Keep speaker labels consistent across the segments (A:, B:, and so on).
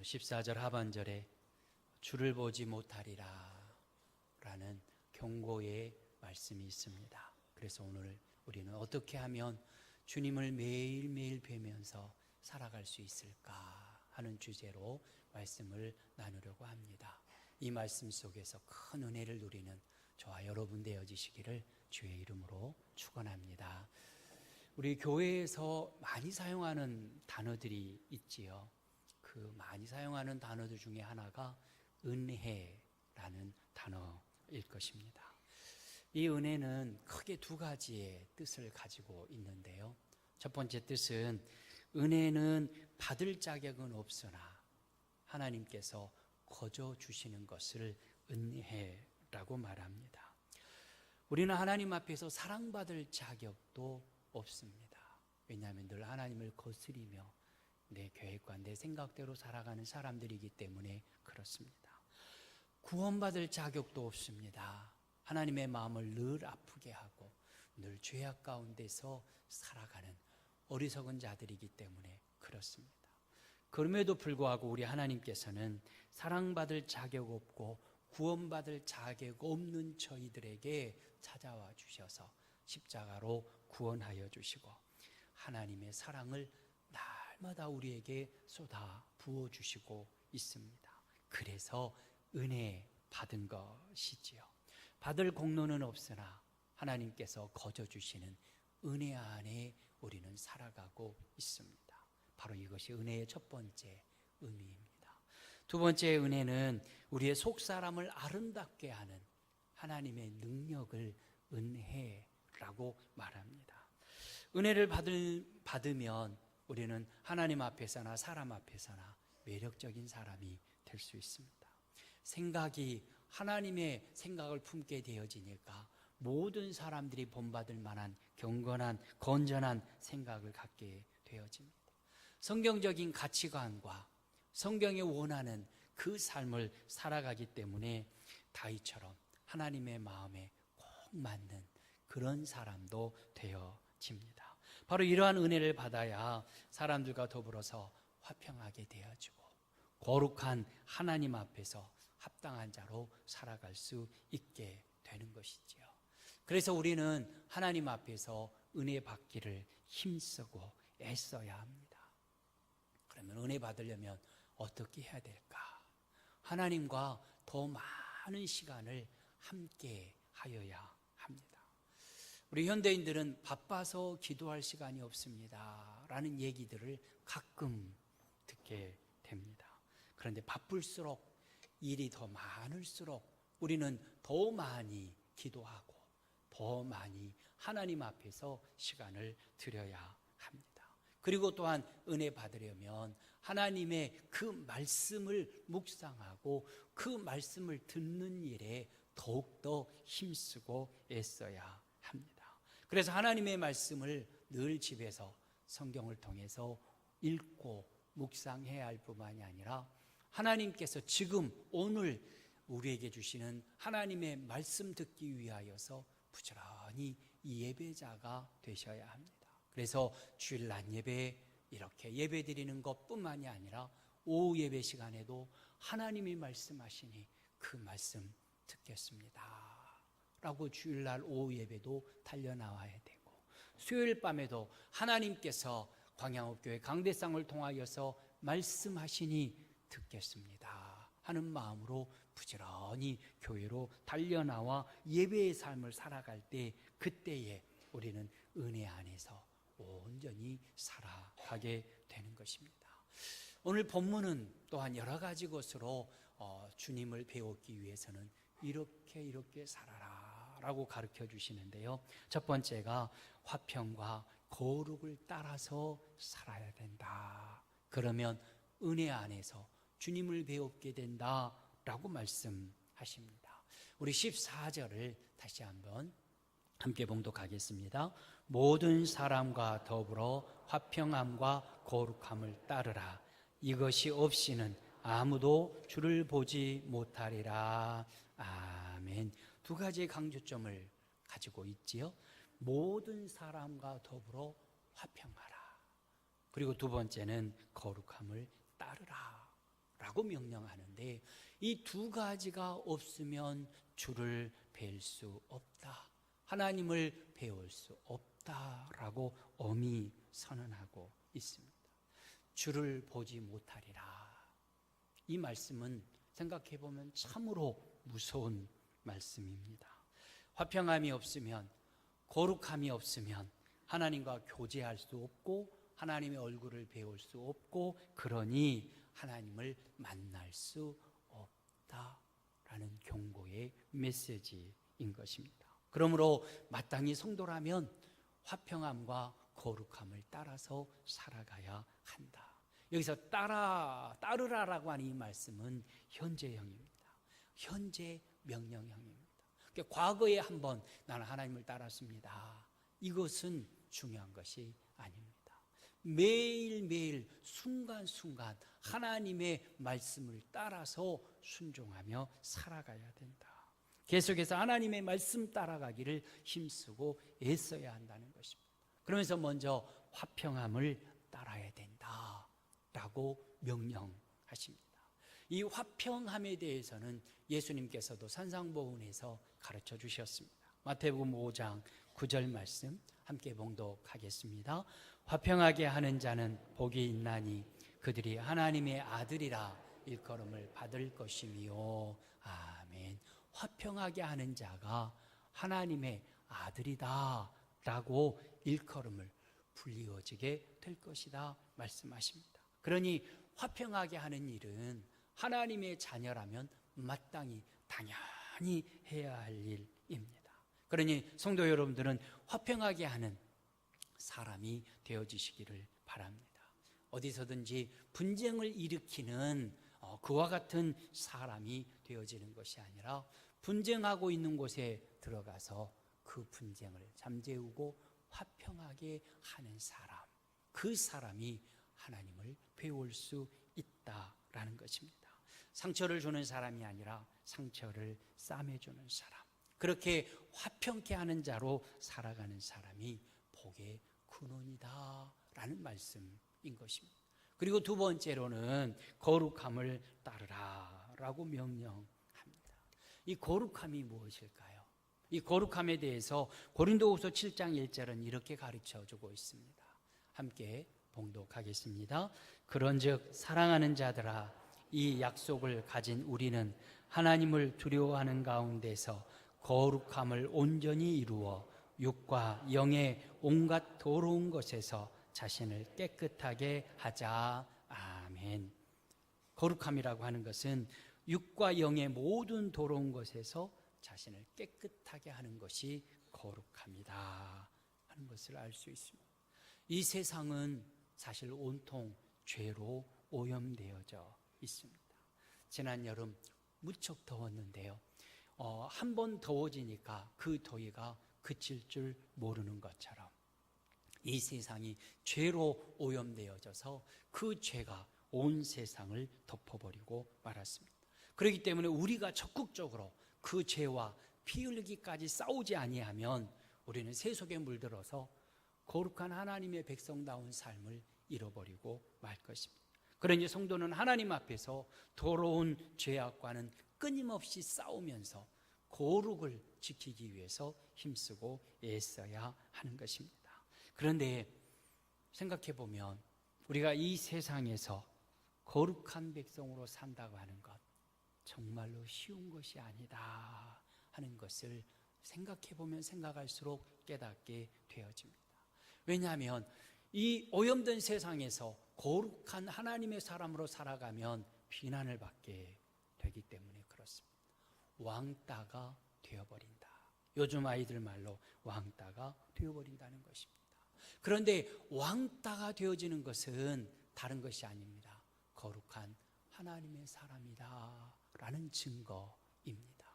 A: 14절 하반절에 주를 보지 못하리라 라는 경고의 말씀이 있습니다. 그래서 오늘 우리는 어떻게 하면 주님을 매일매일 뵈면서 살아갈 수 있을까 하는 주제로 말씀을 나누려고 합니다. 이 말씀 속에서 큰 은혜를 누리는 저와 여러분 되어지시기를 주의 이름으로 축원합니다. 우리 교회에서 많이 사용하는 단어들이 있지요. 그 많이 사용하는 단어들 중에 하나가 은혜라는 단어일 것입니다. 이 은혜는 크게 두 가지의 뜻을 가지고 있는데요. 첫 번째 뜻은 은혜는 받을 자격은 없으나 하나님께서 거저 주시는 것을 은혜라고 말합니다. 우리는 하나님 앞에서 사랑받을 자격도 없습니다. 왜냐하면 늘 하나님을 거스리며 내 계획과 내 생각대로 살아가는 사람들이기 때문에 그렇습니다. 구원받을 자격도 없습니다. 하나님의 마음을 늘 아프게 하고 늘 죄악 가운데서 살아가는 어리석은 자들이기 때문에 그렇습니다. 그럼에도 불구하고 우리 하나님께서는 사랑받을 자격 없고 구원받을 자격 없는 저희들에게 찾아와 주셔서 십자가로 구원하여 주시고 하나님의 사랑을 날마다 우리에게 쏟아 부어주시고 있습니다. 그래서 은혜 받은 것이지요. 받을 공로는 없으나 하나님께서 거저 주시는 은혜 안에 우리는 살아가고 있습니다. 바로 이것이 은혜의 첫 번째 의미입니다. 두 번째 은혜는 우리의 속사람을 아름답게 하는 하나님의 능력을 은혜라고 말합니다. 은혜를 받으면 우리는 하나님 앞에서나 사람 앞에서나 매력적인 사람이 될 수 있습니다. 생각이 하나님의 생각을 품게 되어지니까 모든 사람들이 본받을 만한 경건한 건전한 생각을 갖게 되어집니다. 성경적인 가치관과 성경이 원하는 그 삶을 살아가기 때문에 다윗처럼 하나님의 마음에 꼭 맞는 그런 사람도 되어집니다. 바로 이러한 은혜를 받아야 사람들과 더불어서 화평하게 되어지고 거룩한 하나님 앞에서 합당한 자로 살아갈 수 있게 되는 것이지요. 그래서 우리는 하나님 앞에서 은혜 받기를 힘쓰고 애써야 합니다. 그러면 은혜 받으려면 어떻게 해야 될까? 하나님과 더 많은 시간을 함께 하여야 합니다. 우리 현대인들은 바빠서 기도할 시간이 없습니다 라는 얘기들을 가끔 듣게 됩니다. 그런데 바쁠수록 일이 더 많을수록 우리는 더 많이 기도하고 더 많이 하나님 앞에서 시간을 드려야 합니다. 그리고 또한 은혜 받으려면 하나님의 그 말씀을 묵상하고 그 말씀을 듣는 일에 더욱더 힘쓰고 애써야 합니다. 그래서 하나님의 말씀을 늘 집에서 성경을 통해서 읽고 묵상해야 할 뿐만이 아니라 하나님께서 지금 오늘 우리에게 주시는 하나님의 말씀 듣기 위하여서 부지런히 예배자가 되셔야 합니다. 그래서 주일 낮 예배 이렇게 예배 드리는 것뿐만이 아니라 오후 예배 시간에도 하나님이 말씀하시니 그 말씀 듣겠습니다 라고 주일날 오후 예배도 달려나와야 되고 수요일 밤에도 하나님께서 광양읍교회 강대상을 통하여서 말씀하시니 듣겠습니다 하는 마음으로 부지런히 교회로 달려나와 예배의 삶을 살아갈 때 그때에 우리는 은혜 안에서 온전히 살아가게 되는 것입니다. 오늘 본문은 또한 여러 가지 것으로 주님을 배우기 위해서는 이렇게 살아라 라고 가르쳐 주시는데요. 첫 번째가 화평과 거룩을 따라서 살아야 된다. 그러면 은혜 안에서 주님을 배우게 된다 라고 말씀하십니다. 우리 14절을 다시 한번 함께 봉독하겠습니다. 모든 사람과 더불어 화평함과 거룩함을 따르라. 이것이 없이는 아무도 주를 보지 못하리라. 아멘. 두 가지의 강조점을 가지고 있지요. 모든 사람과 더불어 화평하라. 그리고 두 번째는 거룩함을 따르라 라고 명령하는데, 이 두 가지가 없으면 주를 뵐 수 없다, 하나님을 배울 수 없다라고 엄히 선언하고 있습니다. 주를 보지 못하리라. 이 말씀은 생각해 보면 참으로 무서운 말씀입니다. 화평함이 없으면, 거룩함이 없으면 하나님과 교제할 수 없고 하나님의 얼굴을 배울 수 없고, 그러니 하나님을 만날 수 없다라는 경고의 메시지인 것입니다. 그러므로 마땅히 성도라면 화평함과 거룩함을 따라서 살아가야 한다. 여기서 따르라라고 하는 이 말씀은 현재형입니다. 현재 명령형입니다. 그러니까 과거에 한번 나는 하나님을 따랐습니다, 이것은 중요한 것이 아닙니다. 매일매일 순간순간 하나님의 말씀을 따라서 순종하며 살아가야 된다. 계속해서 하나님의 말씀 따라가기를 힘쓰고 애써야 한다는 것입니다. 그러면서 먼저 화평함을 따라야 된다라고 명령하십니다. 이 화평함에 대해서는 예수님께서도 산상보훈에서 가르쳐 주셨습니다. 마태복음 5장 9절 말씀 함께 봉독하겠습니다. 화평하게 하는 자는 복이 있나니 그들이 하나님의 아들이라 일컬음을 받을 것이며. 아멘. 화평하게 하는 자가 하나님의 아들이다 라고 일컬음을 불리워지게 될 것이다 말씀하십니다. 그러니 화평하게 하는 일은 하나님의 자녀라면 마땅히 당연히 해야 할 일입니다. 그러니 성도 여러분들은 화평하게 하는 사람이 되어주시기를 바랍니다. 어디서든지 분쟁을 일으키는 그와 같은 사람이 되어지는 것이 아니라, 분쟁하고 있는 곳에 들어가서 그 분쟁을 잠재우고 화평하게 하는 사람, 그 사람이 하나님을 배울 수 있다라는 것입니다. 상처를 주는 사람이 아니라 상처를 싸매주는 사람, 그렇게 화평케 하는 자로 살아가는 사람이 복의 근원이다라는 말씀인 것입니다. 그리고 두 번째로는 거룩함을 따르라라고 명령합니다. 이 거룩함이 무엇일까요? 이 거룩함에 대해서 고린도후서 7장 1절은 이렇게 가르쳐주고 있습니다. 함께 봉독하겠습니다. 그런즉 사랑하는 자들아, 이 약속을 가진 우리는 하나님을 두려워하는 가운데서 거룩함을 온전히 이루어 육과 영의 온갖 더러운 것에서 자신을 깨끗하게 하자. 아멘. 거룩함이라고 하는 것은 육과 영의 모든 더러운 것에서 자신을 깨끗하게 하는 것이 거룩함이다 하는 것을 알 수 있습니다. 이 세상은 사실 온통 죄로 오염되어져 있습니다. 지난 여름 무척 더웠는데요, 한 번 더워지니까 그 더위가 그칠 줄 모르는 것처럼 이 세상이 죄로 오염되어져서 그 죄가 온 세상을 덮어버리고 말았습니다. 그렇기 때문에 우리가 적극적으로 그 죄와 피 흘리기까지 싸우지 아니하면 우리는 세속에 물들어서 거룩한 하나님의 백성다운 삶을 잃어버리고 말 것입니다. 그러니 성도는 하나님 앞에서 더러운 죄악과는 끊임없이 싸우면서 거룩을 지키기 위해서 힘쓰고 애써야 하는 것입니다. 그런데 생각해 보면 우리가 이 세상에서 거룩한 백성으로 산다고 하는 것 정말로 쉬운 것이 아니다 하는 것을 생각해 보면 생각할수록 깨닫게 되어집니다. 왜냐하면 이 오염된 세상에서 거룩한 하나님의 사람으로 살아가면 비난을 받게 되기 때문에 그렇습니다. 왕따가 되어버린다. 요즘 아이들 말로 왕따가 되어버린다는 것입니다. 그런데 왕따가 되어지는 것은 다른 것이 아닙니다. 거룩한 하나님의 사람이다 라는 증거입니다.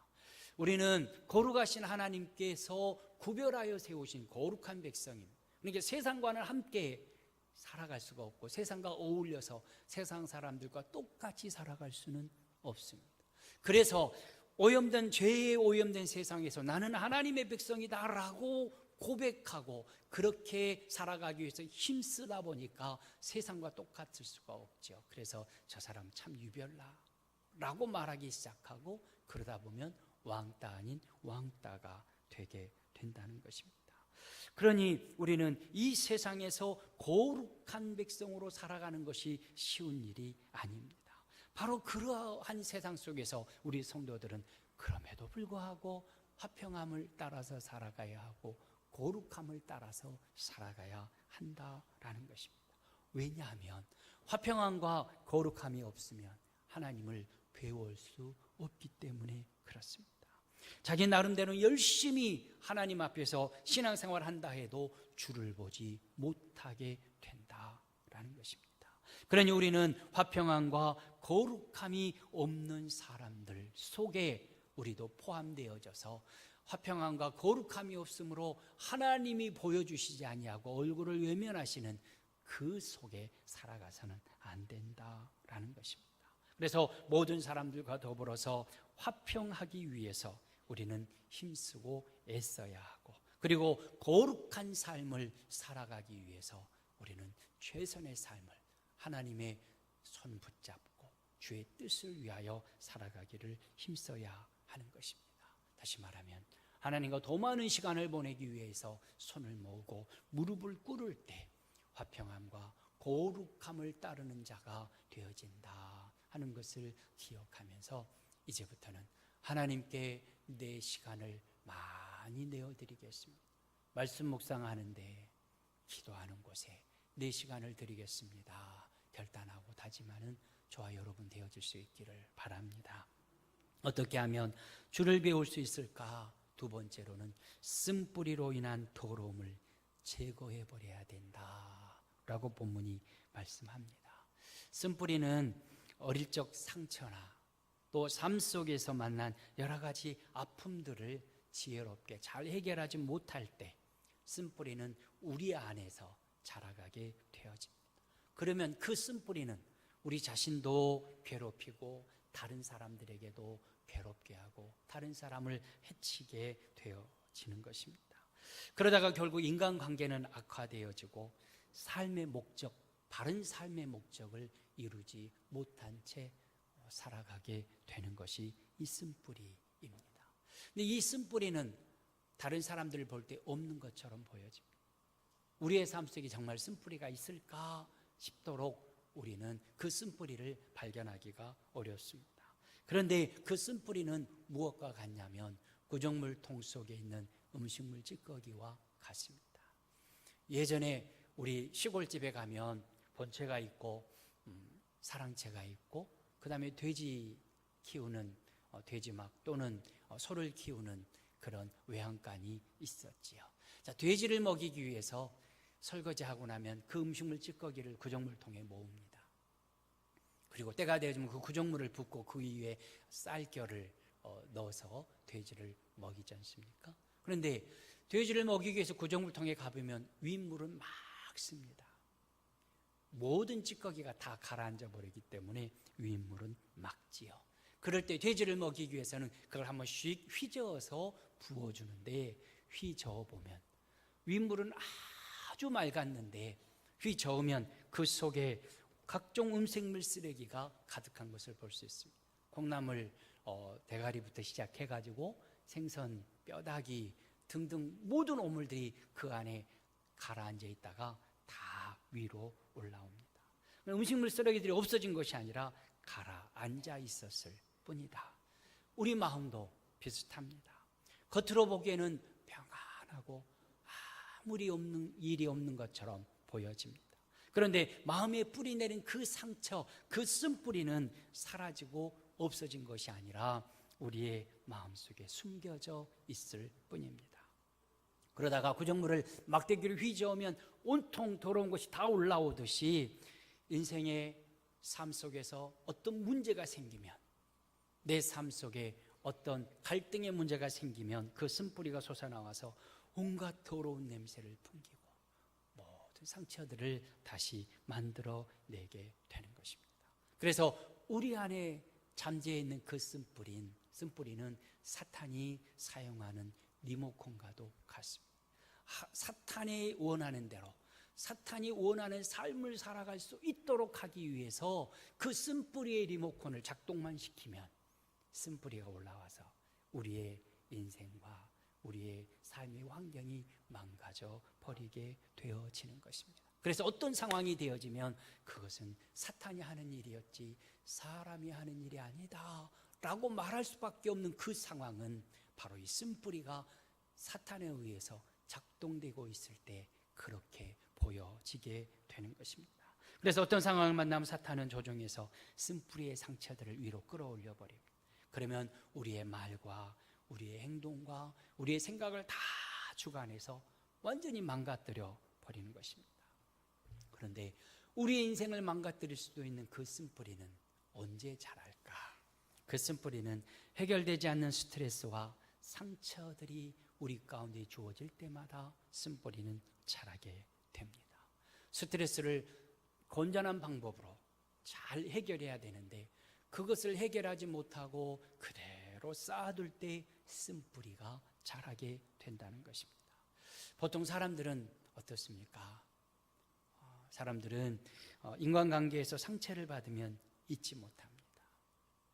A: 우리는 거룩하신 하나님께서 구별하여 세우신 거룩한 백성입니다. 그러니까 세상과는 함께 살아갈 수가 없고 세상과 어울려서 세상 사람들과 똑같이 살아갈 수는 없습니다. 그래서 오염된 죄에 오염된 세상에서 나는 하나님의 백성이다 라고 고백하고 그렇게 살아가기 위해서 힘쓰다 보니까 세상과 똑같을 수가 없죠. 그래서 저 사람 참 유별나 라고 말하기 시작하고 그러다 보면 왕따 아닌 왕따가 되게 된다는 것입니다. 그러니 우리는 이 세상에서 거룩한 백성으로 살아가는 것이 쉬운 일이 아닙니다. 바로 그러한 세상 속에서 우리 성도들은 그럼에도 불구하고 화평함을 따라서 살아가야 하고 거룩함을 따라서 살아가야 한다라는 것입니다. 왜냐하면 화평함과 거룩함이 없으면 하나님을 배울 수 없기 때문에 그렇습니다. 자기 나름대로 열심히 하나님 앞에서 신앙생활을 한다 해도 주를 보지 못하게 된다라는 것입니다. 그러니 우리는 화평함과 거룩함이 없는 사람들 속에 우리도 포함되어져서 화평함과 거룩함이 없으므로 하나님이 보여주시지 아니하고 얼굴을 외면하시는 그 속에 살아가서는 안 된다라는 것입니다. 그래서 모든 사람들과 더불어서 화평하기 위해서 우리는 힘쓰고 애써야 하고, 그리고 거룩한 삶을 살아가기 위해서 우리는 최선의 삶을 하나님의 손 붙잡고 주의 뜻을 위하여 살아가기를 힘써야 하는 것입니다. 다시 말하면 하나님과 더 많은 시간을 보내기 위해서 손을 모으고 무릎을 꿇을 때 화평함과 거룩함을 따르는 자가 되어진다 하는 것을 기억하면서 이제부터는 하나님께 내 시간을 많이 내어드리겠습니다. 말씀 묵상하는데, 기도하는 곳에 내 시간을 드리겠습니다. 결단하고 다짐하는 저와 여러분 되어질 수 있기를 바랍니다. 어떻게 하면 주를 배울 수 있을까? 두 번째로는 쓴뿌리로 인한 더러움을 제거해버려야 된다라고 본문이 말씀합니다. 쓴뿌리는 어릴 적 상처나 또 삶 속에서 만난 여러 가지 아픔들을 지혜롭게 잘 해결하지 못할 때 쓴뿌리는 우리 안에서 자라가게 되어집니다. 그러면 그 쓴뿌리는 우리 자신도 괴롭히고 다른 사람들에게도 괴롭게 하고 다른 사람을 해치게 되어지는 것입니다. 그러다가 결국 인간관계는 악화되어지고 삶의 목적, 바른 삶의 목적을 이루지 못한 채 살아가게 되는 것이 이 쓴뿌리입니다. 근데 이 쓴뿌리는 다른 사람들을 볼 때 없는 것처럼 보여집니다. 우리의 삶 속에 정말 쓴뿌리가 있을까 싶도록 우리는 그 쓴뿌리를 발견하기가 어렵습니다. 그런데 그 쓴뿌리는 무엇과 같냐면 구정물통 속에 있는 음식물 찌꺼기와 같습니다. 예전에 우리 시골집에 가면 본체가 있고 사랑채가 있고 그 다음에 돼지 키우는 돼지막 또는 소를 키우는 그런 외양간이 있었지요. 자, 돼지를 먹이기 위해서 설거지하고 나면 그 음식물 찌꺼기를 구정물통에 모읍니다. 그리고 때가 되어지면 그 구정물을 붓고 그 위에 쌀결을 넣어서 돼지를 먹이지 않습니까? 그런데 돼지를 먹이기 위해서 구정물통에 가보면 윗물은 막 씁니다. 모든 찌꺼기가 다 가라앉아 버리기 때문에 윗물은 막지요. 그럴 때 돼지를 먹이기 위해서는 그걸 한번 휘저어서 부어주는데, 휘저어보면 윗물은 아주 맑았는데 휘저으면 그 속에 각종 음식물 쓰레기가 가득한 것을 볼 수 있습니다. 콩나물 대가리부터 시작해가지고 생선, 뼈다귀 등등 모든 오물들이 그 안에 가라앉아 있다가 다 위로 올라옵니다. 음식물 쓰레기들이 없어진 것이 아니라 가라앉아 있었을 뿐이다. 우리 마음도 비슷합니다. 겉으로 보기에는 평안하고 아무리 일이 없는 것처럼 보여집니다. 그런데 마음에 뿌리 내린 그 상처, 그 쓴뿌리는 사라지고 없어진 것이 아니라 우리의 마음속에 숨겨져 있을 뿐입니다. 그러다가 구정물을 막대기로 휘저으면 온통 더러운 것이 다 올라오듯이 인생의 삶 속에서 어떤 문제가 생기면, 내 삶 속에 어떤 갈등의 문제가 생기면 그 쓴뿌리가 솟아나와서 온갖 더러운 냄새를 풍기고 모든 상처들을 다시 만들어내게 되는 것입니다. 그래서 우리 안에 잠재해 있는 그 쓴뿌리는 사탄이 사용하는 리모컨과도 같습니다. 사탄이 원하는 대로, 사탄이 원하는 삶을 살아갈 수 있도록 하기 위해서 그 쓴뿌리의 리모컨을 작동만 시키면 쓴뿌리가 올라와서 우리의 인생과 우리의 삶의 환경이 망가져 버리게 되어지는 것입니다. 그래서 어떤 상황이 되어지면 그것은 사탄이 하는 일이었지 사람이 하는 일이 아니다 라고 말할 수밖에 없는 그 상황은 바로 이 쓴뿌리가 사탄에 의해서 작동되고 있을 때 그렇게 보여지게 되는 것입니다. 그래서 어떤 상황을 만나면 사탄은 조종해서 쓴뿌리의 상처들을 위로 끌어올려 버립니다. 그러면 우리의 말과 우리의 행동과 우리의 생각을 다 주관해서 완전히 망가뜨려 버리는 것입니다. 그런데 우리의 인생을 망가뜨릴 수도 있는 그 쓴뿌리는 언제 자랄까? 그 쓴뿌리는 해결되지 않는 스트레스와 상처들이 우리 가운데 주어질 때마다 쓴뿌리는 자라게 됩니다. 스트레스를 건전한 방법으로 잘 해결해야 되는데 그것을 해결하지 못하고 그대로 쌓아둘 때 쓴뿌리가 자라게 된다는 것입니다. 보통 사람들은 어떻습니까? 사람들은 인간관계에서 상처를 받으면 잊지 못합니다.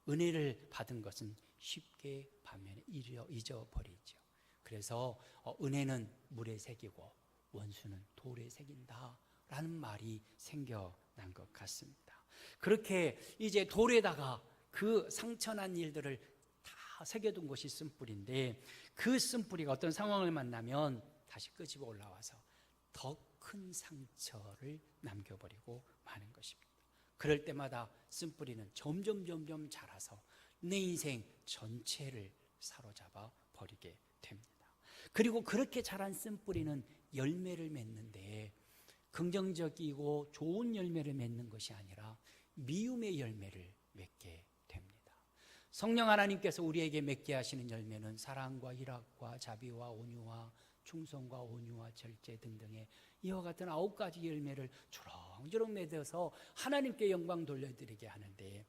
A: 은혜를 받은 것은 쉽게 반면에 잊어버리죠. 그래서 은혜는 물에 새기고 원수는 돌에 새긴다 라는 말이 생겨난 것 같습니다. 그렇게 이제 돌에다가 그 상처난 일들을 다 새겨둔 것이 쓴뿌리인데 그 쓴뿌리가 어떤 상황을 만나면 다시 끄집어 올라와서 더 큰 상처를 남겨버리고 마는 것입니다. 그럴 때마다 쓴뿌리는 점점 자라서 내 인생 전체를 사로잡아 버리게 됩니다. 그리고 그렇게 자란 쓴뿌리는 열매를 맺는데 긍정적이고 좋은 열매를 맺는 것이 아니라 미움의 열매를 맺게 됩니다. 성령 하나님께서 우리에게 맺게 하시는 열매는 사랑과 희락과 자비와 온유와 충성과 온유와 절제 등등의 이와 같은 9가지 열매를 주렁주렁 맺어서 하나님께 영광 돌려드리게 하는데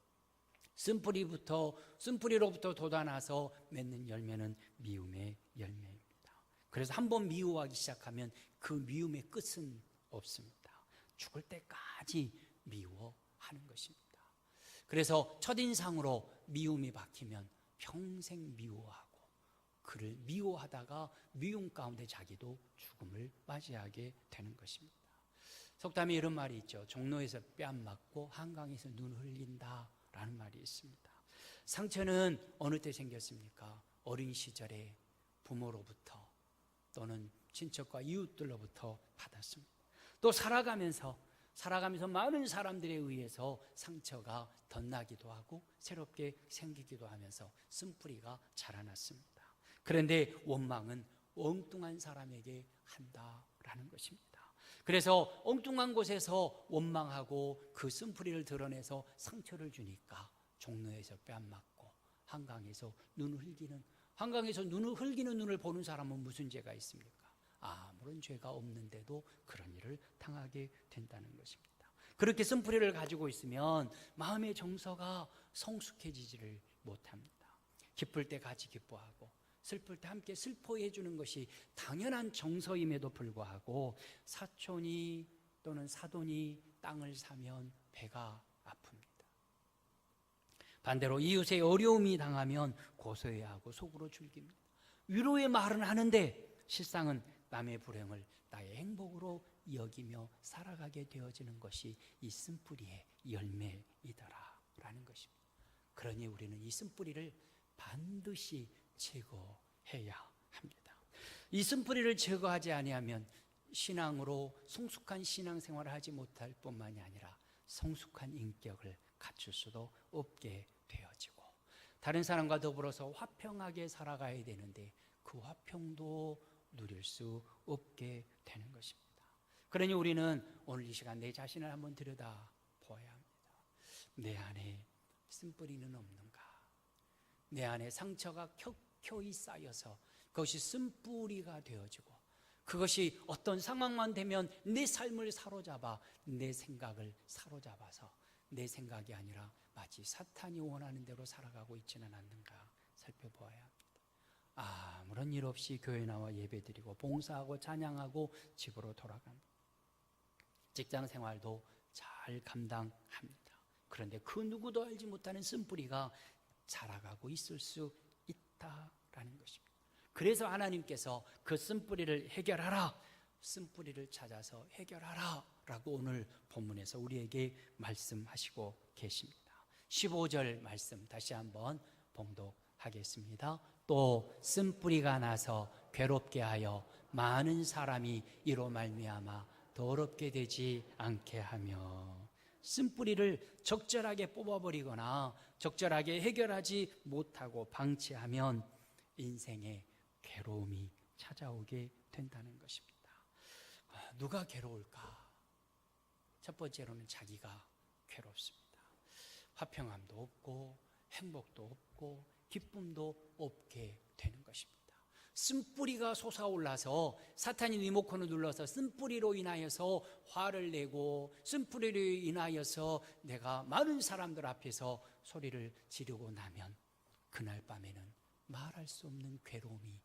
A: 쓴뿌리로부터 돋아나서 맺는 열매는 미움의 열매입니다. 그래서 한번 미워하기 시작하면 그 미움의 끝은 없습니다. 죽을 때까지 미워하는 것입니다. 그래서 첫인상으로 미움이 박히면 평생 미워하고 그를 미워하다가 미움 가운데 자기도 죽음을 맞이하게 되는 것입니다. 속담에 이런 말이 있죠. 종로에서 뺨 맞고 한강에서 눈 흘린다 라는 말이 있습니다. 상처는 어느 때 생겼습니까? 어린 시절에 부모로부터 또는 친척과 이웃들로부터 받았습니다. 또 살아가면서 많은 사람들에 의해서 상처가 덧나기도 하고 새롭게 생기기도 하면서 쓴뿌리가 자라났습니다. 그런데 원망은 엉뚱한 사람에게 한다라는 것입니다. 그래서 엉뚱한 곳에서 원망하고 그 쓴뿌리를 드러내서 상처를 주니까 종로에서 뺨 맞고 한강에서 눈을 흘기는 눈을 보는 사람은 무슨 죄가 있습니까? 아무런 죄가 없는데도 그런 일을 당하게 된다는 것입니다. 그렇게 쓴뿌리를 가지고 있으면 마음의 정서가 성숙해지지를 못합니다. 기쁠 때 같이 기뻐하고 슬플 때 함께 슬퍼해 주는 것이 당연한 정서임에도 불구하고 사촌이 또는 사돈이 땅을 사면 배가 아픕니다. 반대로 이웃의 어려움이 당하면 고소해하고 속으로 즐깁니다. 위로의 말은 하는데 실상은 남의 불행을 나의 행복으로 여기며 살아가게 되어지는 것이 이 쓴뿌리의 열매이더라라는 것입니다. 그러니 우리는 이 쓴뿌리를 반드시 제거해야 합니다. 이 쓴뿌리를 제거하지 아니하면 신앙으로 성숙한 신앙생활을 하지 못할 뿐만이 아니라 성숙한 인격을 갖출 수도 없게 되어지고 다른 사람과 더불어서 화평하게 살아가야 되는데 그 화평도 누릴 수 없게 되는 것입니다. 그러니 우리는 오늘 이 시간 내 자신을 한번 들여다보아야 합니다. 내 안에 쓴뿌리는 없는가? 내 안에 상처가 켜켜이 쌓여서 그것이 쓴뿌리가 되어지고 그것이 어떤 상황만 되면 내 삶을 사로잡아 내 생각을 사로잡아서 내 생각이 아니라 마치 사탄이 원하는 대로 살아가고 있지는 않는가 살펴보아야 합니다. 아무런 일 없이 교회 나와 예배드리고 봉사하고 찬양하고 집으로 돌아갑니다. 직장 생활도 잘 감당합니다. 그런데 그 누구도 알지 못하는 쓴뿌리가 자라가고 있을 수 있다라는 것입니다. 그래서 하나님께서 그 쓴뿌리를 해결하라, 쓴뿌리를 찾아서 해결하라 라고 오늘 본문에서 우리에게 말씀하시고 계십니다. 15절 말씀 다시 한번 봉독하겠습니다. 또 쓴뿌리가 나서 괴롭게 하여 많은 사람이 이로 말미암아 더럽게 되지 않게 하며, 쓴뿌리를 적절하게 뽑아버리거나 적절하게 해결하지 못하고 방치하면 인생에 괴로움이 찾아오게 된다는 것입니다. 누가 괴로울까? 첫 번째로는 자기가 괴롭습니다. 화평함도 없고 행복도 없고 기쁨도 없게 되는 것입니다. 쓴뿌리가 솟아올라서 사탄이 리모컨을 눌러서 쓴뿌리로 인하여서 화를 내고 쓴뿌리로 인하여서 내가 많은 사람들 앞에서 소리를 지르고 나면 그날 밤에는 말할 수 없는 괴로움이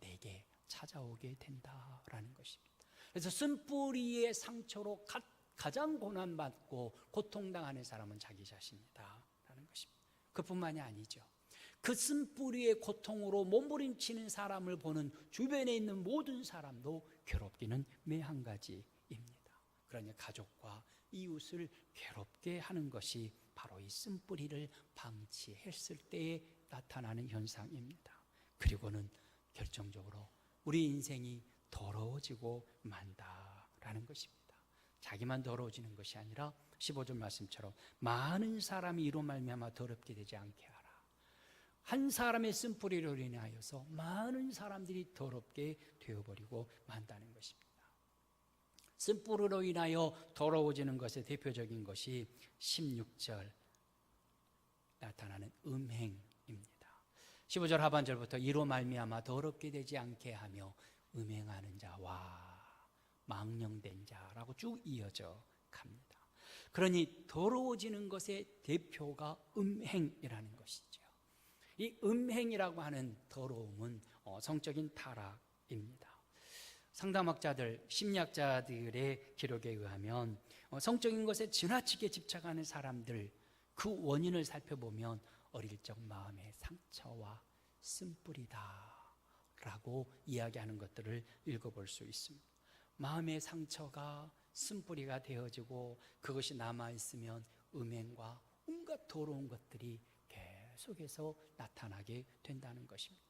A: 내게 찾아오게 된다라는 것입니다. 그래서 쓴뿌리의 상처로 가장 고난받고 고통당하는 사람은 자기 자신이다라는 것입니다. 그뿐만이 아니죠. 그 쓴뿌리의 고통으로 몸부림치는 사람을 보는 주변에 있는 모든 사람도 괴롭기는 매한가지입니다. 그러니 가족과 이웃을 괴롭게 하는 것이 바로 이 쓴뿌리를 방치했을 때에 나타나는 현상입니다. 그리고는 결정적으로 우리 인생이 더러워지고 만다라는 것입니다. 자기만 더러워지는 것이 아니라 15절 말씀처럼 많은 사람이 이로 말미암아 더럽게 되지 않게 하라. 한 사람의 쓴뿌리로 인하여서 많은 사람들이 더럽게 되어버리고 만다는 것입니다. 쓴뿌리로 인하여 더러워지는 것의 대표적인 것이 16절 나타나는 음행입니다. 15절 하반절부터 이로 말미암아 더럽게 되지 않게 하며 음행하는 자와 망령된 자라고 쭉 이어져 갑니다. 그러니 더러워지는 것의 대표가 음행이라는 것이죠. 이 음행이라고 하는 더러움은 성적인 타락입니다. 상담학자들, 심리학자들의 기록에 의하면 성적인 것에 지나치게 집착하는 사람들, 그 원인을 살펴보면 어릴 적 마음의 상처와 쓴뿌리다 라고 이야기하는 것들을 읽어볼 수 있습니다. 마음의 상처가 쓴뿌리가 되어지고 그것이 남아있으면 음행과 온갖 더러운 것들이 계속해서 나타나게 된다는 것입니다.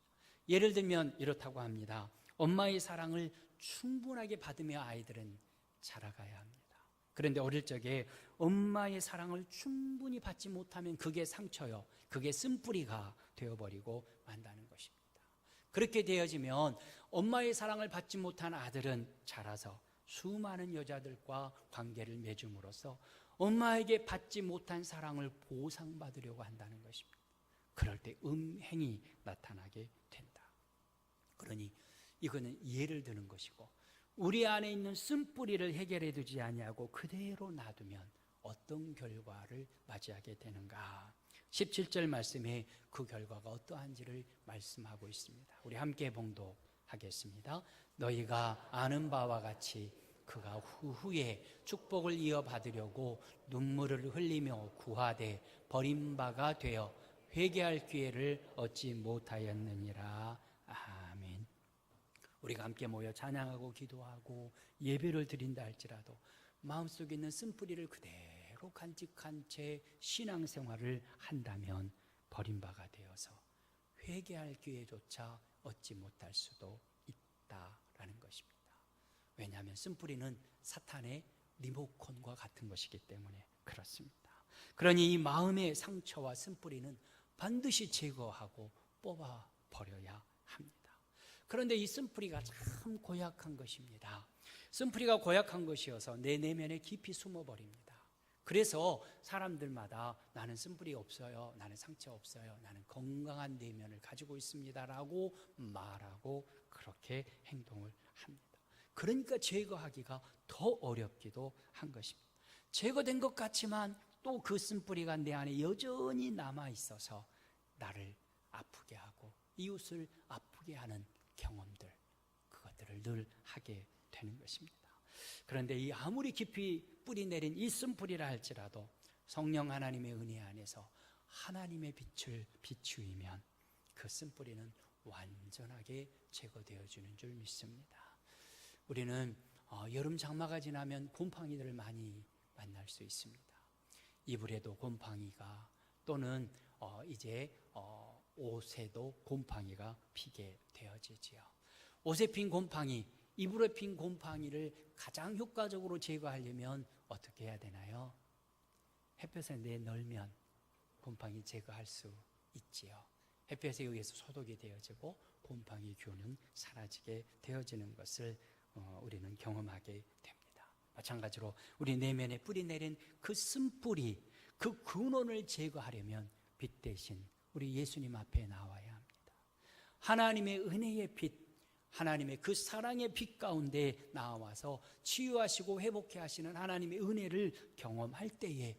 A: 예를 들면 이렇다고 합니다. 엄마의 사랑을 충분하게 받으며 아이들은 자라가야 합니다. 그런데 어릴 적에 엄마의 사랑을 충분히 받지 못하면 그게 상처요, 그게 쓴뿌리가 되어버리고 만다는 것입니다. 그렇게 되어지면 엄마의 사랑을 받지 못한 아들은 자라서 수많은 여자들과 관계를 맺음으로써 엄마에게 받지 못한 사랑을 보상받으려고 한다는 것입니다. 그럴 때 음행이 나타나게 된다. 그러니 이거는 예를 드는 것이고, 우리 안에 있는 쓴뿌리를 해결해 두지 아니하고 그대로 놔두면 어떤 결과를 맞이하게 되는가? 17절 말씀에 그 결과가 어떠한지를 말씀하고 있습니다. 우리 함께 봉독하겠습니다. 너희가 아는 바와 같이 그가 후후에 축복을 이어받으려고 눈물을 흘리며 구하되 버림바가 되어 회개할 기회를 얻지 못하였느니라. 아멘. 우리가 함께 모여 찬양하고 기도하고 예배를 드린다 할지라도 마음속에 있는 쓴뿌리를 그대로 간직한 채 신앙생활을 한다면 버림바가 되어서 회개할 기회조차 얻지 못할 수도 있다라는 것입니다. 왜냐하면 쓴뿌리는 사탄의 리모컨과 같은 것이기 때문에 그렇습니다. 그러니 이 마음의 상처와 쓴뿌리는 반드시 제거하고 뽑아버려야 합니다. 그런데 이 쓴뿌리가 참 고약한 것입니다. 쓴뿌리가 고약한 것이어서 내 내면에 깊이 숨어버립니다. 그래서 사람들마다 나는 쓴뿌리 없어요, 나는 상처 없어요, 나는 건강한 내면을 가지고 있습니다 라고 말하고 그렇게 행동을 합니다. 그러니까 제거하기가 더 어렵기도 한 것입니다. 제거된 것 같지만 또 그 쓴뿌리가 내 안에 여전히 남아있어서 나를 아프게 하고 이웃을 아프게 아프게 하는 경험들, 그것들을 늘 하게 되는 것입니다. 그런데 이 아무리 깊이 뿌리 내린 이 쓴뿌리라 할지라도 성령 하나님의 은혜 안에서 하나님의 빛을 비추이면 그 쓴뿌리는 완전하게 제거되어지는 줄 믿습니다. 우리는 여름 장마가 지나면 곰팡이들을 많이 만날 수 있습니다. 이불에도 곰팡이가, 또는 이제 옷에도 곰팡이가 피게 되어지지요. 옷에 핀 곰팡이, 이불에 핀 곰팡이를 가장 효과적으로 제거하려면 어떻게 해야 되나요? 햇볕에 내널면 곰팡이 제거할 수 있지요. 햇볕에 의해서 소독이 되어지고 곰팡이 균은 사라지게 되어지는 것을 우리는 경험하게 됩니다. 마찬가지로 우리 내면에 뿌리 내린 그 쓴뿌리, 그 근원을 제거하려면 빛 대신 우리 예수님 앞에 나와야 합니다. 하나님의 은혜의 빛, 하나님의 그 사랑의 빛 가운데 나와서 치유하시고 회복해 하시는 하나님의 은혜를 경험할 때에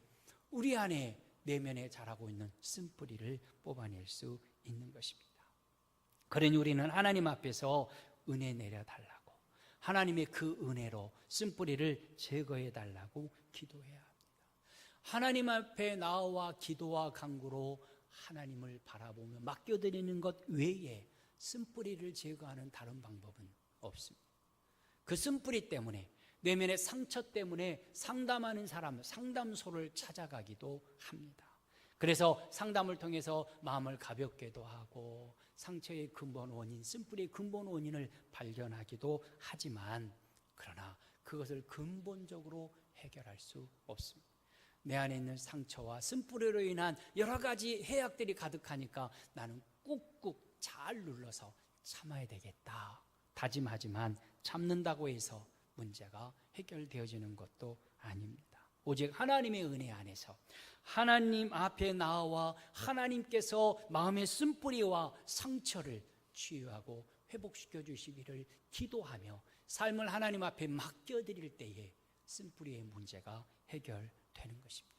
A: 우리 안에 내면에 자라고 있는 쓴뿌리를 뽑아낼 수 있는 것입니다. 그러니 우리는 하나님 앞에서 은혜 내려달라고, 하나님의 그 은혜로 쓴뿌리를 제거해 달라고 기도해야 합니다. 하나님 앞에 나와 기도와 간구로 하나님을 바라보며 맡겨드리는 것 외에 쓴뿌리를 제거하는 다른 방법은 없습니다. 그 쓴뿌리 때문에, 내면의 상처 때문에 상담하는 사람, 상담소를 찾아가기도 합니다. 그래서 상담을 통해서 마음을 가볍게도 하고 상처의 근본 원인, 쓴뿌리의 근본 원인을 발견하기도 하지만, 그러나 그것을 근본적으로 해결할 수 없습니다. 내 안에 있는 상처와 쓴뿌리로 인한 여러 가지 해악들이 가득하니까 나는 꾹꾹 잘 눌러서 참아야 되겠다 다짐하지만 참는다고 해서 문제가 해결되어지는 것도 아닙니다. 오직 하나님의 은혜 안에서 하나님 앞에 나와 하나님께서 마음의 쓴뿌리와 상처를 치유하고 회복시켜 주시기를 기도하며 삶을 하나님 앞에 맡겨드릴 때에 쓴뿌리의 문제가 해결되는 것입니다.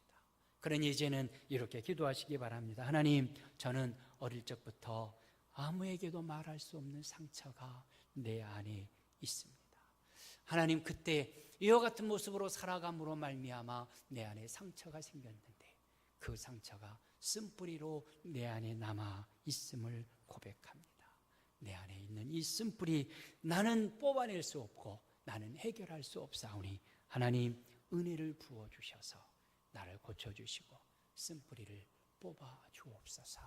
A: 그러니 이제는 이렇게 기도하시기 바랍니다. 하나님, 저는 어릴 적부터 아무에게도 말할 수 없는 상처가 내 안에 있습니다. 하나님, 그때 이와 같은 모습으로 살아감으로 말미암아 내 안에 상처가 생겼는데 그 상처가 쓴뿌리로 내 안에 남아 있음을 고백합니다. 내 안에 있는 이 쓴뿌리, 나는 뽑아낼 수 없고 나는 해결할 수 없사오니 하나님 은혜를 부어주셔서 나를 고쳐주시고 쓴뿌리를 뽑아 주옵소서.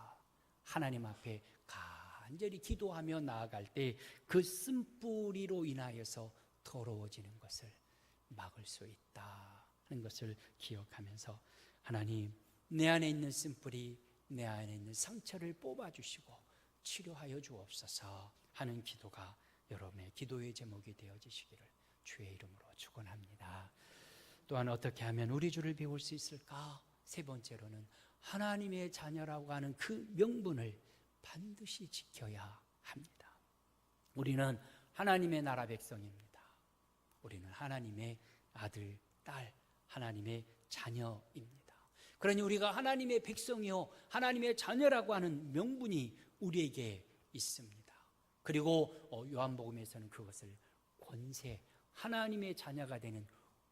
A: 하나님 앞에 간절히 기도하며 나아갈 때 그 쓴뿌리로 인하여서 더러워지는 것을 막을 수 있다 하는 것을 기억하면서, 하나님, 내 안에 있는 쓴뿌리, 내 안에 있는 상처를 뽑아주시고 치료하여 주옵소서 하는 기도가 여러분의 기도의 제목이 되어지시기를 주의 이름으로 축원합니다. 또한 어떻게 하면 우리 주를 배울 수 있을까? 세 번째로는 하나님의 자녀라고 하는 그 명분을 반드시 지켜야 합니다. 우리는 하나님의 나라 백성입니다. 우리는 하나님의 아들, 딸, 하나님의 자녀입니다. 그러니 우리가 하나님의 백성이요 하나님의 자녀라고 하는 명분이 우리에게 있습니다. 그리고 요한복음에서는 그것을 권세, 하나님의 자녀가 되는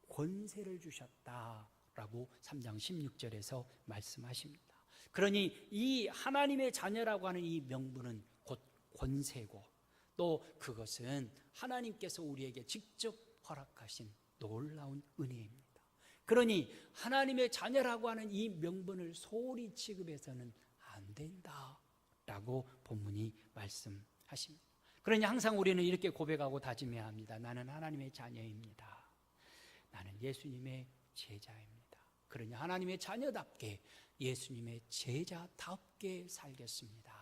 A: 권세를 주셨다라고 3장 16절에서 말씀하십니다. 그러니 이 하나님의 자녀라고 하는 이 명분은 곧 권세고, 또 그것은 하나님께서 우리에게 직접 허락하신 놀라운 은혜입니다. 그러니 하나님의 자녀라고 하는 이 명분을 소홀히 취급해서는 안 된다라고 본문이 말씀하십니다. 그러니 항상 우리는 이렇게 고백하고 다짐해야 합니다. 나는 하나님의 자녀입니다. 나는 예수님의 제자입니다. 그러니 하나님의 자녀답게 예수님의 제자답게 살겠습니다.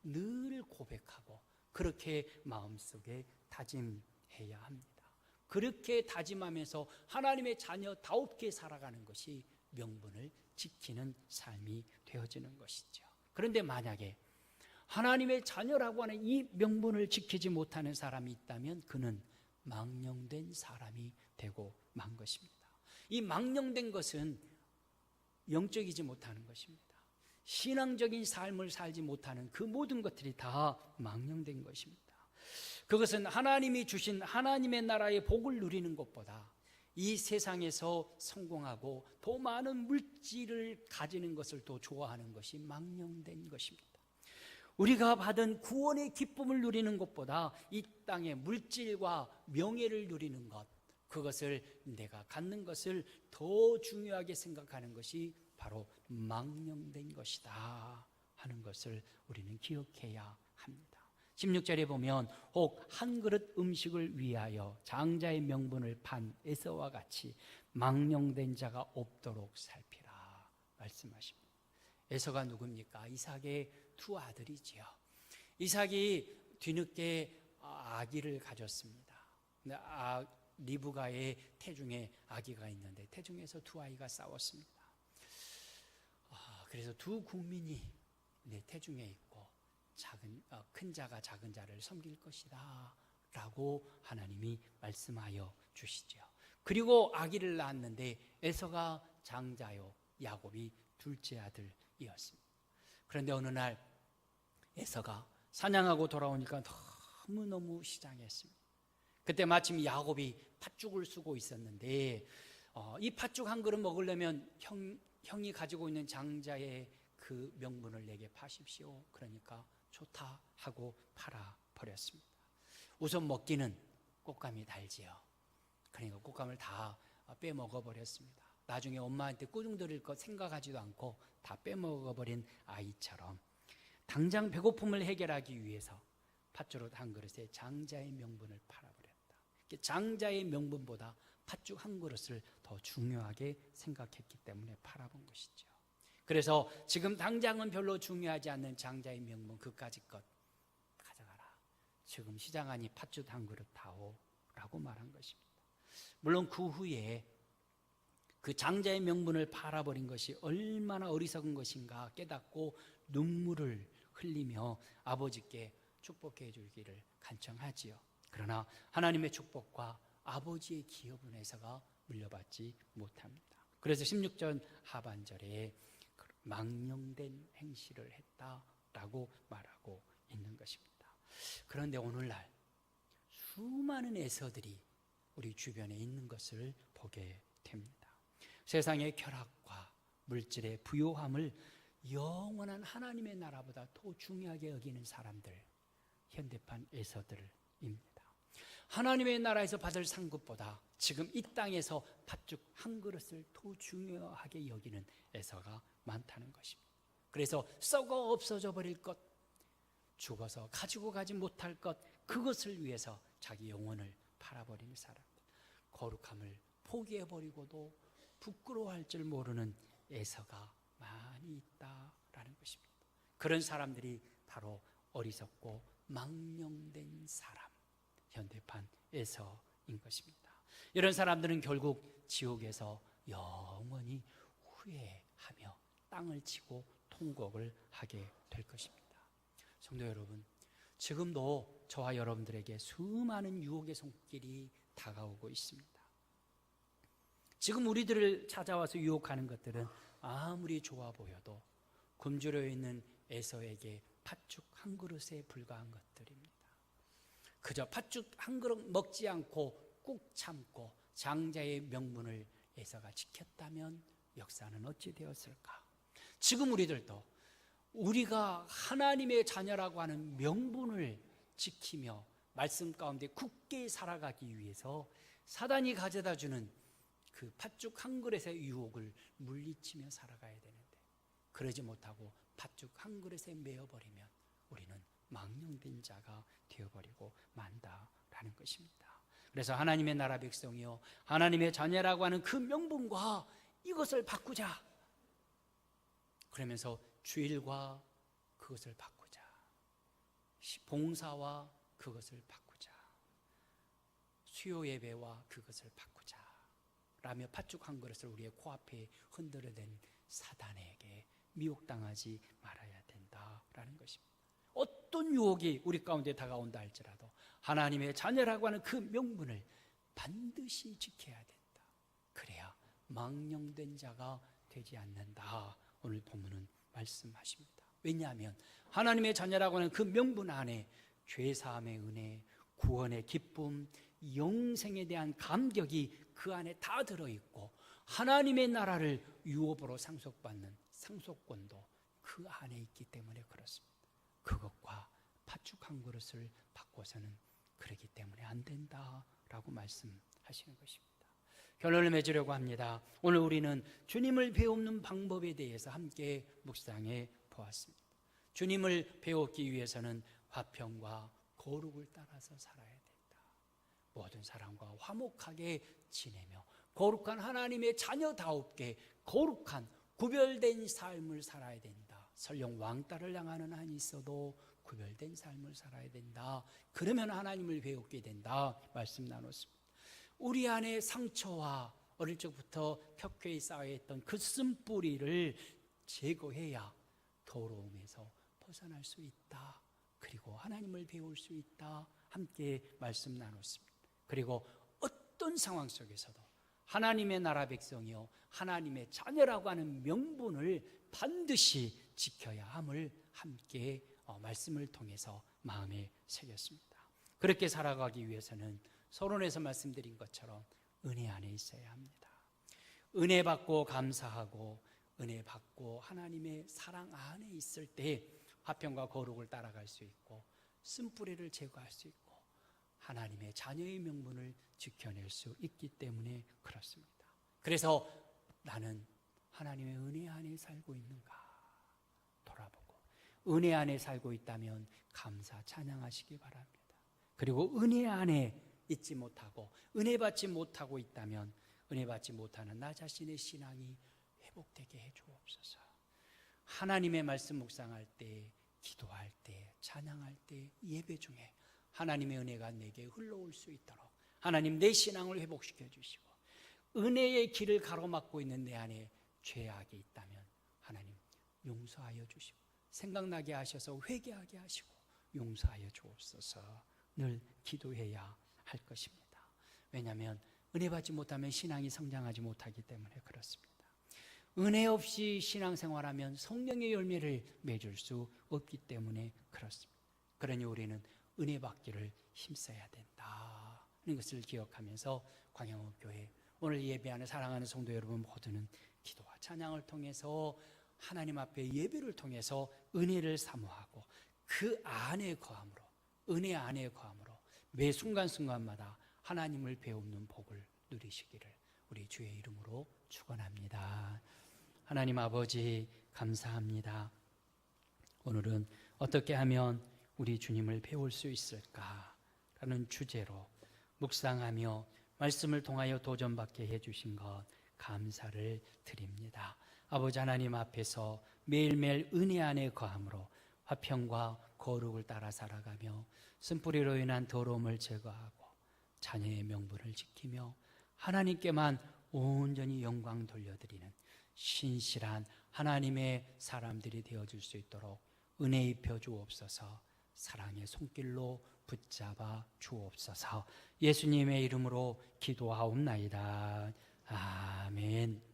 A: 늘 고백하고 그렇게 마음속에 다짐해야 합니다. 그렇게 다짐하면서 하나님의 자녀다웁게 살아가는 것이 명분을 지키는 삶이 되어지는 것이죠. 그런데 만약에 하나님의 자녀라고 하는 이 명분을 지키지 못하는 사람이 있다면 그는 망령된 사람이 되고 만 것입니다. 이 망령된 것은 영적이지 못하는 것입니다. 신앙적인 삶을 살지 못하는 그 모든 것들이 다 망령된 것입니다. 그것은 하나님이 주신 하나님의 나라의 복을 누리는 것보다 이 세상에서 성공하고 더 많은 물질을 가지는 것을 더 좋아하는 것이 망령된 것입니다. 우리가 받은 구원의 기쁨을 누리는 것보다 이 땅의 물질과 명예를 누리는 것, 그것을 내가 갖는 것을 더 중요하게 생각하는 것이 바로 망령된 것이다 하는 것을 우리는 기억해야 합니다. 16절에 보면 혹 한 그릇 음식을 위하여 장자의 명분을 판 에서와 같이 망령된 자가 없도록 살피라 말씀하십니다. 에서가 누굽니까? 이삭의 두 아들이지요. 이삭이 뒤늦게 아기를 가졌습니다. 리브가의 태중에 아기가 있는데 태중에서 두 아이가 싸웠습니다. 그래서 두 국민이 태중에 있고 큰 자가 작은 자를 섬길 것이다 라고 하나님이 말씀하여 주시죠. 그리고 아기를 낳았는데 에서가 장자요 야곱이 둘째 아들이었습니다. 그런데 어느 날 에서가 사냥하고 돌아오니까 너무너무 시장했습니다. 그때 마침 야곱이 팥죽을 쓰고 있었는데 이 팥죽 한 그릇 먹으려면 형이 가지고 있는 장자의 그 명분을 내게 파십시오. 그러니까 좋다 하고 팔아버렸습니다. 우선 먹기는 꽃감이 달지요. 그러니까 꽃감을 다 빼먹어버렸습니다. 나중에 엄마한테 꾸중 들을 것 생각하지도 않고 다 빼먹어버린 아이처럼 당장 배고픔을 해결하기 위해서 팥죽 한 그릇에 장자의 명분을 팔아버렸다. 장자의 명분보다 팥죽 한 그릇을 더 중요하게 생각했기 때문에 팔아본 것이죠. 그래서 지금 당장은 별로 중요하지 않는 장자의 명분 그까짓 것 가져가라. 지금 시장하니 팥죽 한 그릇 다오 라고 말한 것입니다. 물론 그 후에 그 장자의 명분을 팔아버린 것이 얼마나 어리석은 것인가 깨닫고 눈물을 흘리며 아버지께 축복해 주기를 간청하지요. 그러나 하나님의 축복과 아버지의 기업은 에서가 물려받지 못합니다. 그래서 16절 하반절에 망령된 행실을 했다라고 말하고 있는 것입니다. 그런데 오늘날 수많은 에서들이 우리 주변에 있는 것을 보게 됩니다. 세상의 쾌락과 물질의 부요함을 영원한 하나님의 나라보다 더 중요하게 여기는 사람들, 현대판 에서들입니다. 하나님의 나라에서 받을 상급보다 지금 이 땅에서 팥죽 한 그릇을 더 중요하게 여기는 에서가 많다는 것입니다. 그래서 썩어 없어져 버릴 것, 죽어서 가지고 가지 못할 것, 그것을 위해서 자기 영혼을 팔아버리는 사람들, 거룩함을 포기해버리고도 부끄러워할 줄 모르는 에서가 많이 있다라는 것입니다. 그런 사람들이 바로 어리석고 망령된 사람, 현대판 에서인 것입니다. 이런 사람들은 결국 지옥에서 영원히 후회하며 땅을 치고 통곡을 하게 될 것입니다. 성도 여러분, 지금도 저와 여러분들에게 수많은 유혹의 손길이 다가오고 있습니다. 지금 우리들을 찾아와서 유혹하는 것들은 아무리 좋아 보여도 굶주려 있는 에서에게 팥죽 한 그릇에 불과한 것들입니다. 그저 팥죽 한 그릇 먹지 않고 꾹 참고 장자의 명분을 에서가 지켰다면 역사는 어찌 되었을까? 지금 우리들도 우리가 하나님의 자녀라고 하는 명분을 지키며 말씀 가운데 굳게 살아가기 위해서 사단이 가져다주는 그 팥죽 한 그릇의 유혹을 물리치며 살아가야 되는데 그러지 못하고 팥죽 한 그릇에 매여버리면 우리는 망령된 자가 되어버리고 만다라는 것입니다. 그래서 하나님의 나라 백성이요 하나님의 자녀라고 하는 그 명분과 이것을 바꾸자. 그러면서 주일과 그것을 바꾸자. 봉사와 그것을 바꾸자. 수요 예배와 그것을 바꾸자. 라며 팥죽 한 그릇을 우리의 코앞에 흔들어댄 사단에게 미혹당하지 말아야 된다라는 것입니다. 어떤 유혹이 우리 가운데 다가온다 할지라도 하나님의 자녀라고 하는 그 명분을 반드시 지켜야 된다. 그래야 망령된 자가 되지 않는다. 오늘 본문은 말씀 말씀하십니다. 왜냐하면 하나님의 자녀라고 하는 그 명분 안에 죄사함의 은혜, 구원의 기쁨, 영생에 대한 감격이 그 안에 다 들어있고 하나님의 나라를 유업으로 상속받는 상속권도 그 안에 있기 때문에 그렇습니다. 그것과 팥죽 한 그릇을 바꿔서는 그러기 때문에 안 된다라고 말씀하시는 것입니다. 결론을 맺으려고 합니다. 오늘 우리는 주님을 배우는 방법에 대해서 함께 묵상해 보았습니다. 주님을 배우기 위해서는 화평과 거룩을 따라서 살아야 된다. 모든 사람과 화목하게 지내며 거룩한 하나님의 자녀다웁게 거룩한 구별된 삶을 살아야 된다. 설령 왕따를 향하는 한이 있어도 구별된 삶을 살아야 된다. 그러면 하나님을 배우게 된다. 말씀 나눴습니다. 우리 안에 상처와 어릴 적부터 켜켜이 쌓여있던 그 쓴뿌리를 제거해야 더러움에서 벗어날 수 있다. 그리고 하나님을 배울 수 있다. 함께 말씀 나눴습니다. 그리고 어떤 상황 속에서도 하나님의 나라 백성이요 하나님의 자녀라고 하는 명분을 반드시 지켜야 함을 함께 말씀을 통해서 마음에 새겼습니다. 그렇게 살아가기 위해서는 서론에서 말씀드린 것처럼 은혜 안에 있어야 합니다. 은혜 받고 감사하고 은혜 받고 하나님의 사랑 안에 있을 때 화평과 거룩을 따라갈 수 있고 쓴뿌리를 제거할 수 있고 하나님의 자녀의 명분을 지켜낼 수 있기 때문에 그렇습니다. 그래서 나는 하나님의 은혜 안에 살고 있는가 돌아보고 은혜 안에 살고 있다면 감사 찬양하시기 바랍니다. 그리고 은혜 안에 있지 못하고 은혜 받지 못하고 있다면 은혜 받지 못하는 나 자신의 신앙이 회복되게 해주옵소서. 하나님의 말씀 묵상할 때, 기도할 때, 찬양할 때, 예배 중에 하나님의 은혜가 내게 흘러올 수 있도록 하나님 내 신앙을 회복시켜 주시고 은혜의 길을 가로막고 있는 내 안에 죄악이 있다면 하나님 용서하여 주시고 생각나게 하셔서 회개하게 하시고 용서하여 주옵소서. 늘 기도해야 할 것입니다. 왜냐하면 은혜 받지 못하면 신앙이 성장하지 못하기 때문에 그렇습니다. 은혜 없이 신앙생활하면 성령의 열매를 맺을 수 없기 때문에 그렇습니다. 그러니 우리는 은혜 받기를 힘써야 된다 하는 것을 기억하면서 광양호교회 오늘 예배하는 사랑하는 성도 여러분 모두는 기도와 찬양을 통해서 하나님 앞에 예배를 통해서 은혜를 사모하고 그 안에 거함으로 은혜 안에 거함으로 매 순간순간마다 하나님을 배우는 복을 누리시기를 우리 주의 이름으로 축원합니다. 하나님 아버지 감사합니다. 오늘은 어떻게 하면 우리 주님을 배울 수 있을까라는 주제로 묵상하며 말씀을 통하여 도전받게 해주신 것 감사를 드립니다. 아버지 하나님 앞에서 매일매일 은혜 안에 거함으로 화평과 거룩을 따라 살아가며 쓴뿌리로 인한 더러움을 제거하고 자녀의 명분을 지키며 하나님께만 온전히 영광 돌려드리는 신실한 하나님의 사람들이 되어줄 수 있도록 은혜 입혀 주옵소서. 사랑의 손길로 붙잡아 주옵소서. 예수님의 이름으로 기도하옵나이다. 아멘.